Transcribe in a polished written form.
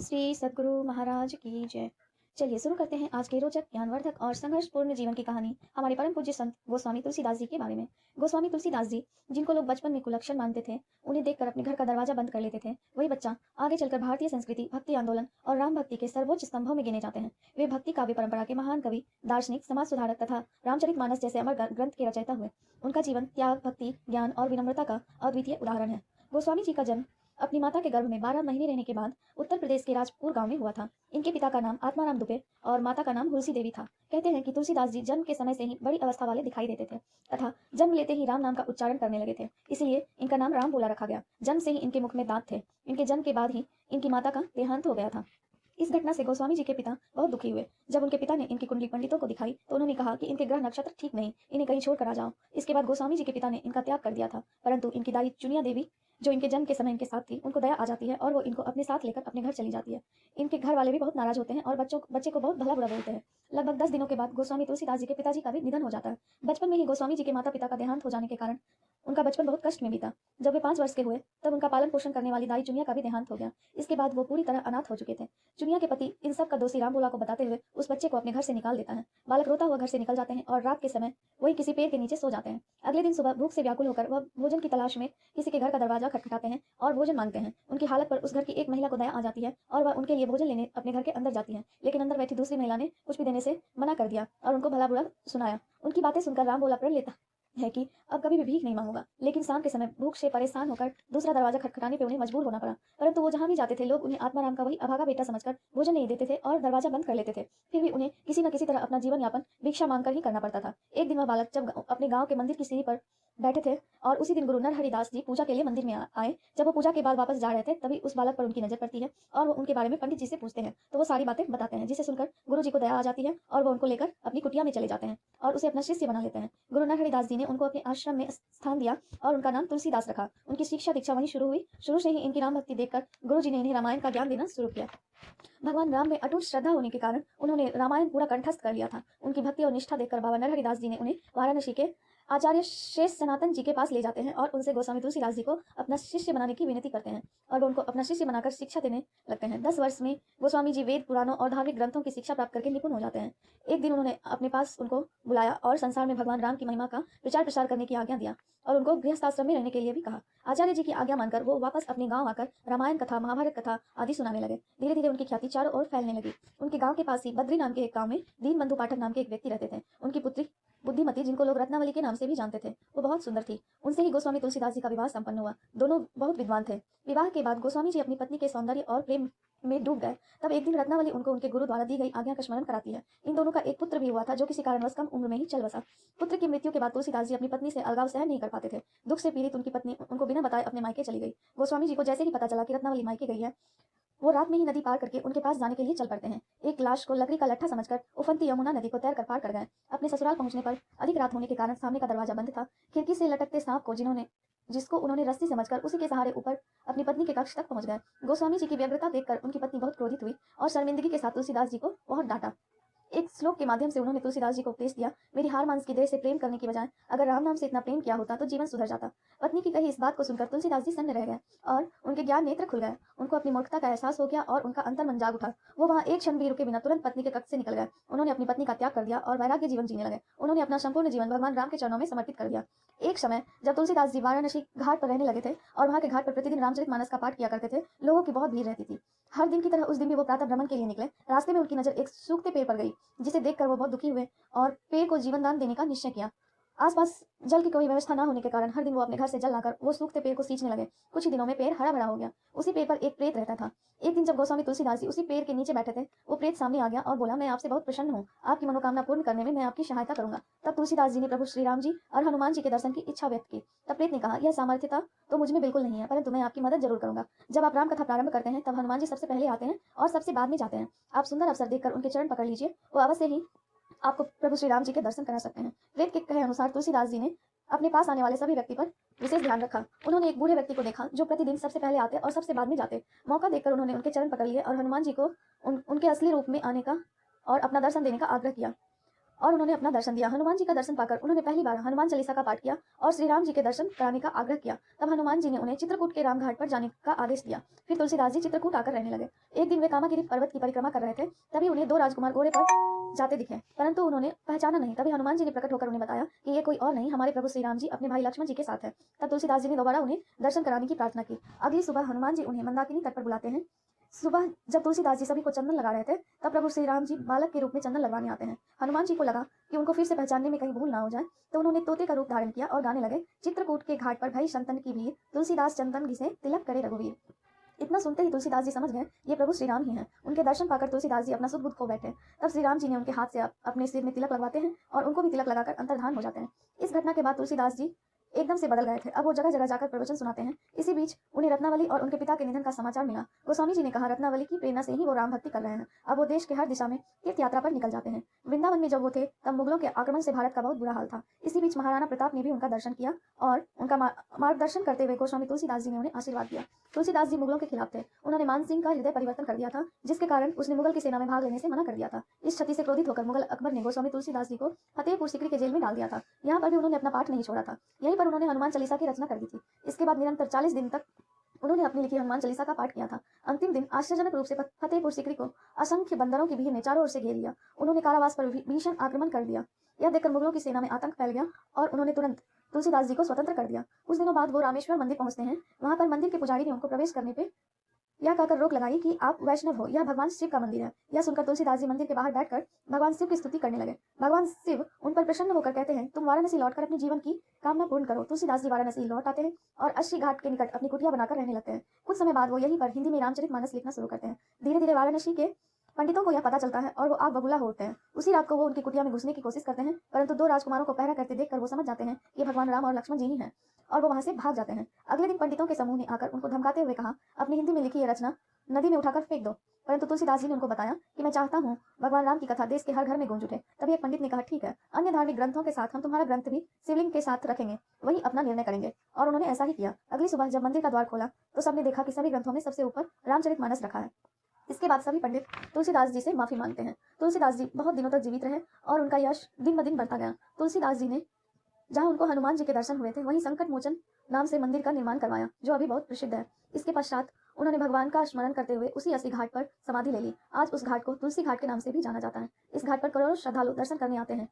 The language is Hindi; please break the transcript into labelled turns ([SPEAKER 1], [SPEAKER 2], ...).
[SPEAKER 1] श्री सद्गुरु महाराज की जय। चलिए शुरू करते हैं आज के रोचक, ज्ञानवर्धक और संघर्षपूर्ण जीवन की कहानी हमारे परम पूज्य संत गोस्वामी तुलसीदास जी के बारे में। गोस्वामी तुलसीदास जी, जिनको लोग बचपन में कुलक्षण मानते थे, उन्हें देखकर अपने घर का दरवाजा बंद कर लेते थे, वही बच्चा आगे चलकर भारतीय संस्कृति, भक्ति आंदोलन और राम भक्ति के सर्वोच्च स्तंभों में गिने जाते हैं। वे भक्ति काव्य परंपरा के महान कवि, दार्शनिक, समाज सुधारक तथा रामचरितमानस जैसे अमर ग्रंथ के रचयिता हुए। उनका जीवन त्याग, भक्ति, ज्ञान और विनम्रता का अद्वितीय उदाहरण है। गोस्वामी जी का जन्म अपनी माता के गर्भ में 12 महीने रहने के बाद उत्तर प्रदेश के राजपुर गांव में हुआ था। इनके पिता का नाम आत्माराम दुबे और माता का नाम हुलसी देवी था। कहते हैं कि तुलसीदास जी जन्म के समय से ही बड़ी अवस्था वाले दिखाई देते थे तथा जन्म लेते ही राम नाम का उच्चारण करने लगे थे, इसलिए इनका नाम राम बोला रखा गया। जन्म से ही इनके मुख में दांत थे। इनके जन्म के बाद ही इनकी माता का देहांत हो गया था। इस घटना से गोस्वामी जी के पिता बहुत दुखी हुए। जब उनके पिता ने इनकी कुंडली पंडितों को दिखाई तो उन्होंने कहा कि इनके ग्रह नक्षत्र ठीक नहीं, इन्हें कहीं छोड़ कर आ जाओ। इसके बाद गोस्वामी जी के पिता ने इनका त्याग कर दिया था, परंतु इनकी दाई चुनिया देवी, जो इनके जन्म के समय इनके साथ थी, उनको दया आ जाती है और वो इनको अपने साथ लेकर अपने घर चली जाती है। इनके घर वाले भी बहुत नाराज होते हैं और बच्चे को बहुत भला बुरा बोलते हैं। लगभग 10 दिनों के बाद गोस्वामी तुलसीदास जी के पिताजी का भी निधन हो जाता है। बचपन में ही गोस्वामी जी के माता पिता का देहांत हो जाने के कारण उनका बचपन बहुत कष्ट में बीता। जब वे 5 वर्ष के हुए तब उनका पालन पोषण करने वाली दाई चुनिया का भी देहांत हो गया। इसके बाद वो पूरी तरह अनाथ हो चुके थे। चुनिया के पति इन सब का दोषी रामबोला को बताते हुए उस बच्चे को अपने घर से निकाल देता है। बालक रोता हुआ घर से निकल जाते हैं और रात के समय वही किसी पेड़ के नीचे सो जाते हैं। अगले दिन सुबह भूख से व्याकुल होकर वह भोजन की तलाश में किसी के घर का दरवाजा खटखटाते हैं और भोजन मांगते हैं। उनकी हालत पर उस घर की एक महिला को दया आ जाती है और वह उनके लिए भोजन लेने अपने घर के अंदर जाती है, लेकिन अंदर बैठी दूसरी महिला ने कुछ भी देने से मना कर दिया और उनको भला बुरा सुनाया। उनकी बातें सुनकर रामबोला प्रण लेता है कि अब कभी भी भीख नहीं मांगूंगा, लेकिन शाम के समय भूख से परेशान होकर दूसरा दरवाजा खटखटाने पे उन्हें मजबूर होना पड़ा। परंतु वो जहां भी जाते थे लोग उन्हें आत्माराम का वही अभागा बेटा समझकर भोजन नहीं देते थे और दरवाजा बंद कर लेते थे। फिर भी उन्हें किसी न किसी तरह अपना जीवन यापन भिक्षा मांगकर ही करना पड़ता था। एक दिन वह बालक जब अपने गाँव के मंदिर की सीढ़ी पर बैठे थे और उसी दिन गुरु नरहरिदास जी पूजा के लिए मंदिर में आए। जब वो पूजा के बाद वापस जा रहे थे तभी उस बालक पर उनकी नजर पड़ती है और वो उनके बारे में पंडित जी से पूछते हैं, तो वो सारी बातें बताते हैं, जिसे सुनकर गुरु जी को दया आ जाती है और वो उनको लेकर अपनी कुटिया में चले जाते हैं और उसे अपना शिष्य बना लेते हैं। गुरु नरहरिदास जी ने उनको अपने आश्रम में स्थान दिया और उनका नाम तुलसीदास रखा। उनकी शिक्षा दीक्षा वहीं शुरू हुई। शुरू से ही इनकी राम भक्ति देखकर गुरु जी ने इन्हें रामायण का ज्ञान देना शुरू किया। भगवान राम में अटूट श्रद्धा होने के कारण उन्होंने रामायण पूरा कंठस्थ कर लिया था। उनकी भक्ति और निष्ठा देखकर बाबा नरहरिदास जी ने उन्हें वाराणसी के आचार्य शेष सनातन जी के पास ले जाते हैं और उनसे गोस्वामी तुलसीदास जी को अपना शिष्य बनाने की विनती करते हैं और वो उनको अपना शिष्य बनाकर शिक्षा देने लगते हैं। 10 वर्ष में गोस्वामी जी वेद, पुराणों और धार्मिक ग्रंथों की शिक्षा प्राप्त करके निपुण हो जाते हैं। एक दिन उन्होंने अपने पास उनको बुलाया और संसार में भगवान राम की महिमा का प्रचार प्रसार करने की आज्ञा दिया और उनको गृहस्थाश्रम में रहने के लिए भी कहा। आचार्य जी की आज्ञा मानकर वो वापस अपने गांव आकर रामायण कथा, महाभारत कथा आदि सुनाने लगे। धीरे धीरे उनकी ख्याति चारों ओर फैलने लगी। उनके गांव के पास ही बद्री नाम के एक गांव में दीन बंधु पाठक नाम के एक व्यक्ति रहते थे। उनकी पुत्री बुद्धिमती, जिनको लोग रत्नावली के नाम से भी जानते थे, वो बहुत सुंदर थी। उनसे ही गोस्वामी तुलसीदास जी का विवाह संपन्न हुआ। दोनों बहुत विद्वान थे। विवाह के बाद गोस्वामी जी अपनी पत्नी के सौंदर्य और प्रेम में डूब गए। तब एक दिन रत्नावली उनको उनके गुरु द्वारा दी गई आज्ञा का स्मरण कराती है। इन दोनों का एक पुत्र भी हुआ था, जो किसी कारणवश कम उम्र में ही चल बसा। पुत्र की मृत्यु के बाद तुलसीदास जी अपनी पत्नी से अलगाव सहन नहीं कर पाते थे। दुख से पीड़ित उनकी पत्नी उनको बिना बताए अपने मायके चली गई। गोस्वामी जी को जैसे ही पता चला कि रत्नावली मायके गई है, वो रात में ही नदी पार करके उनके पास जाने के लिए चल पड़ते हैं। एक लाश को लकड़ी का लट्ठा समझकर उफनती यमुना नदी को तैर कर पार कर गए। अपने ससुराल पहुंचने पर अधिक रात होने के कारण सामने का दरवाजा बंद था। खिड़की से लटकते सांप को जिसको उन्होंने रस्सी समझकर उसी के सहारे ऊपर अपनी पत्नी के कक्ष तक पहुंच गए। गोस्वामी जी की व्यग्रता देखकर उनकी पत्नी बहुत क्रोधित हुई और शर्मिंदगी के साथ तुलसीदास जी को बहुत डांटा। एक श्लोक के माध्यम से उन्होंने तुलसीदास जी को उपदेश दिया, मेरी हार मांस की देह से प्रेम करने की बजाय अगर राम नाम से इतना प्रेम किया होता तो जीवन सुधर जाता। पत्नी की कही इस बात को सुनकर तुलसीदास जी सन्न रह गए और उनके ज्ञान नेत्र खुल गए। उनको अपनी मूर्खता का एहसास हो गया और उनका अंतर मन जाग उठा। वो वहां एक क्षण भी रुके बिना तुरंत पत्नी के कक्ष से निकल गए। उन्होंने अपनी पत्नी का त्याग कर दिया और वैराग्य जीवन जीने लगे। उन्होंने अपना संपूर्ण जीवन भगवान राम के चरणों में समर्पित कर दिया। एक समय जब तुलसीदास जी वाराणसी घाट पर रहने लगे थे और वहां के घाट पर प्रतिदिन रामचरितमानस का पाठ किया करते थे, लोगों की बहुत भीड़ रहती थी। हर दिन की तरह उस दिन भी वो प्रातः भ्रमण के लिए निकले। रास्ते में उनकी नजर एक सूखते पेड़ पर गई, जिसे देखकर वो बहुत दुखी हुए और पेड़ को जीवन दान देने का निश्चय किया। आसपास जल की कोई व्यवस्था न होने के कारण हर दिन वो अपने घर से जल लाकर वो सूखते पेड़ को सींचने लगे। कुछ ही दिनों में पेड़ हरा भरा हो गया। उसी पेड़ पर एक प्रेत रहता था। एक दिन जब गोस्वामी तुलसीदास जी उसी पेड़ के नीचे बैठे थे, वो प्रेत सामने आ गया और बोला, मैं आपसे बहुत प्रसन्न हूँ, आपकी मनोकामना पूर्ण करने में मैं आपकी सहायता करूंगा। तब तुलसीदास जी ने प्रभु श्री राम जी और हनुमान जी के दर्शन की इच्छा व्यक्त की। तब प्रेत ने कहा, यह सामर्थ्यता तो मुझ में बिल्कुल नहीं है, परंतु मैं आपकी मदद जरूर करूंगा। जब आप राम कथा प्रारंभ करते हैं तब हनुमान जी सबसे पहले आते हैं और सबसे बाद में जाते हैं। आप सुंदर अवसर देखकर उनके चरण पकड़ लीजिए, वो अवश्य ही आपको प्रभु श्री राम जी के दर्शन करा सकते हैं। वेद के कहे अनुसार तुलसीदास जी ने अपने पास आने वाले सभी व्यक्ति पर विशेष ध्यान रखा। उन्होंने एक बूढ़े व्यक्ति को देखा जो प्रतिदिन सबसे पहले आते और सबसे बाद में जाते। मौका देखकर उन्होंने उनके चरण पकड़ लिए और हनुमान जी को उनके असली रूप में आने का और अपना दर्शन देने का आग्रह किया। और उन्होंने अपना दर्शन दिया। हनुमान जी का दर्शन पाकर उन्होंने पहली बार हनुमान चालीसा का पाठ किया और श्री राम जी के दर्शन कराने का आग्रह किया। तब हनुमान जी ने उन्हें चित्रकूट के रामघाट पर जाने का आदेश दिया। फिर तुलसीदास जी चित्रकूट आकर रहने लगे। एक दिन वे कामागिरी पर्वत की परिक्रमा कर रहे थे, तभी उन्हें दो राजकुमार घोड़े पर जाते दिखे, परंतु उन्होंने पहचाना नहीं। तभी हनुमान जी ने प्रकट होकर उन्हें बताया कि ये कोई और नहीं, हमारे प्रभु श्री राम जी अपने भाई लक्ष्मण जी के साथ है। तब तुलसीदास जी ने दोबारा उन्हें दर्शन कराने की प्रार्थना की। अगली सुबह हनुमान जी उन्हें मंदाकिनी तट पर बुलाते हैं। सुबह जब तुलसीदास जी सभी को चंदन लगा रहे थे, तब प्रभु श्री राम जी बालक के रूप में चंदन लगवाने आते हैं। हनुमान जी को लगा कि उनको फिर से पहचानने में कहीं भूल ना हो जाए, तो उन्होंने तोते का रूप धारण किया और गाने लगे, चित्रकूट के घाट पर भई संतन की भीड़, तुलसीदास चंदन घिसे तिलक करे रघुवीर। इतना सुनते ही तुलसीदास जी समझ गए ये प्रभु श्री राम ही हैं। उनके दर्शन पाकर तुलसीदास जी अपना सुध बुध खो बैठे। तब श्री राम जी ने उनके हाथ से अपने सिर में तिलक लगवाते हैं और उनको भी तिलक लगाकर अंतर्धान हो जाते हैं। इस घटना के बाद तुलसीदास जी एकदम से बदल गए थे। अब वो जगह जगह जाकर प्रवचन सुनाते हैं। इसी बीच उन्हें रत्नावली और उनके पिता के निधन का समाचार मिला। गोस्वामी जी ने कहा, रत्नावली की प्रेरणा से ही वो राम भक्ति कर रहे हैं। अब वो देश के हर दिशा में तीर्थ यात्रा पर निकल जाते हैं। वृंदावन में जब वो थे तब मुगलों के आक्रमण से भारत का बहुत बुरा हाल था। इसी बीच महाराणा प्रताप ने भी उनका दर्शन किया और उनका मार्गदर्शन करते हुए गोस्वामी तुलसीदास जी ने उन्हें आशीर्वाद दिया। तुलसीदास जी मुगलों के खिलाफ थे। उन्होंने मान सिंह का हृदय परिवर्तन कर दिया था, जिसके कारण उसने मुगल की सेना में भाग लेने से मना कर दिया था। इस क्षति से क्रोधित होकर मुगल अकबर ने गोस्वामी तुलसीदास जी को फतेहपुर सीकरी के जेल में डाल दिया था। यहाँ पर भी उन्होंने अपना पाठ नहीं छोड़ा था। यहीं पर उन्होंने हनुमान चालीसा की रचना कर दी थी। इसके बाद निरंतर 40 दिन तक उन्होंने अपनी लिखी हनुमान चालीसा का पाठ किया था। अंतिम दिन आश्चर्यजनक रूप से फतेहपुर सीकरी को असंख्य बंदरों की भीड़ ने चारों ओर से घेर लिया। उन्होंने कारावास पर भीषण आक्रमण कर दिया। यह देखकर मुगलों की सेना में आतंक फैल गया और उन्होंने तुरंत तुलसीदास जी को स्वतंत्र कर दिया। कुछ दिनों बाद वो रामेश्वर मंदिर पहुंचते हैं। वहां पर मंदिर के पुजारी ने उनको प्रवेश करने पे यह कहकर रोक लगाई कि आप वैष्णव हो, यह भगवान शिव का मंदिर है। यह सुनकर तुलसीदास जी मंदिर के बाहर बैठकर भगवान शिव की स्तुति करने लगे। भगवान शिव उन पर प्रसन्न होकर कहते हैं, तुम वाराणसी लौटकर अपने जीवन की कामना पूर्ण करो। तुलसीदास जी वाराणसी लौट आते हैं और अस्सी घाट के निकट अपनी कुटिया बनाकर रहने लगते हैं। कुछ समय बाद वो यहीं पर हिंदी में रामचरितमानस लिखना शुरू करते हैं। धीरे धीरे वाराणसी के पंडितों को यह पता चलता है और वो आग बबूला हो उठते हैं। उसी रात को वो उनकी कुटिया में घुसने की कोशिश करते हैं, परंतु दो राजकुमारों को पहरा करते देखकर वो समझ जाते हैं ये भगवान राम और लक्ष्मण जी ही हैं और वो वहां से भाग जाते हैं। अगले दिन पंडितों के समूह ने आकर उनको धमकाते हुए कहा, अपनी हिंदी में लिखी ये रचना नदी में उठाकर फेंक दो। परंतु तुलसीदास जी ने उनको बताया कि मैं चाहता हूँ भगवान राम की कथा देश के हर घर में गूंज उठे। तभी एक पंडित ने कहा, ठीक है, अन्य धार्मिक ग्रंथों के साथ हम तुम्हारा ग्रंथ भी शिवलिंग के साथ रखेंगे, वही अपना निर्णय करेंगे। और उन्होंने ऐसा ही किया। अगली सुबह जब मंदिर का द्वार खोला तो सबने देखा कि सभी ग्रंथों में सबसे ऊपर रामचरितमानस रखा है। इसके बाद सभी पंडित तुलसीदास जी से माफी मांगते हैं। तुलसीदास जी बहुत दिनों तक जीवित रहे और उनका यश दिन ब दिन बढ़ता गया। तुलसीदास जी ने जहाँ उनको हनुमान जी के दर्शन हुए थे वहीं संकट मोचन नाम से मंदिर का निर्माण करवाया, जो अभी बहुत प्रसिद्ध है। इसके पश्चात उन्होंने भगवान का स्मरण करते हुए उसी अस्सी घाट पर समाधि ले ली। आज उस घाट को तुलसी घाट के नाम से भी जाना जाता है। इस घाट पर करोड़ों श्रद्धालु दर्शन करने आते हैं।